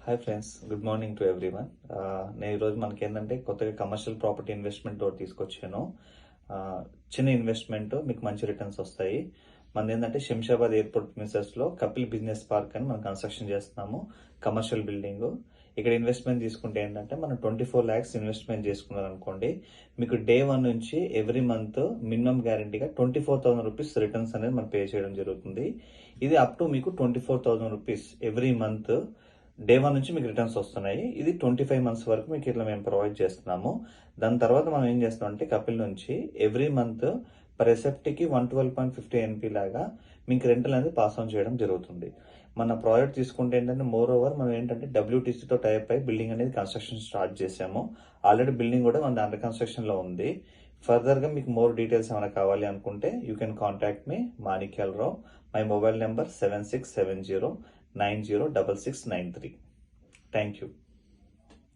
Hi friends, good morning to everyone. నేను ఈరోజు మనకి ఏంటంటే కొత్తగా కమర్షియల్ ప్రాపర్టీ ఇన్వెస్ట్మెంట్ తోటి తీసుకొచ్చాను. చిన్న ఇన్వెస్ట్మెంట్ మీకు మంచి రిటర్న్స్ వస్తాయి. మనది ఏంటంటే శంషాబాద్ ఎయిర్పోర్ట్ ప్రిమిసెస్ లో కపిల్ బిజినెస్ పార్క్ అని మనం కన్స్ట్రక్షన్ చేస్తున్నాము. Commercial building. ఇక్కడ ఇన్వెస్ట్మెంట్ తీసుకుంటే ఏంటంటే మనం 24 lakhs ఇన్వెస్ట్మెంట్ చేసుకున్నారు అనుకోండి, మీకు డే 1 నుంచి ఎవ్రీ మంత్ మినిమం గ్యారంటీగా 24,000 రూపీస్ రిటర్న్స్ అనేది మనం పే చేయడం జరుగుతుంది. ఇది అప్ టు మీకు 24,000 రూపీస్ ఎవ్రీ మంత్ డే 1 నుంచి మీకు రిటర్న్స్ వస్తున్నాయి. ఇది 25 months వరకు మీకు ఇట్లా మేము ప్రొవైడ్ చేస్తున్నాము. దాని తర్వాత మనం ఏం చేస్తాం అంటే కపిల్ నుంచి ఎవ్రీ మంత్ పర్ ఎసెప్ట్కి 112.50 NP లాగా మీకు రెంటల్ అనేది పాస్ ఆన్ చేయడం జరుగుతుంది. మన ప్రాజెక్ట్ తీసుకుంటే ఏంటంటే మోర్ ఓవర్ మనం ఏంటంటే WTCతో టైప్ అయి బిల్డింగ్ అనేది కన్స్ట్రక్షన్ స్టార్ట్ చేసాము. ఆల్రెడీ బిల్డింగ్ కూడా మన అండర్ కన్స్ట్రక్షన్ లో ఉంది. ఫర్దర్ గా మీకు మోర్ డీటెయిల్స్ ఏమైనా కావాలి అనుకుంటే you can contact me Manikyalarao. My mobile number 7670906693. Thank you.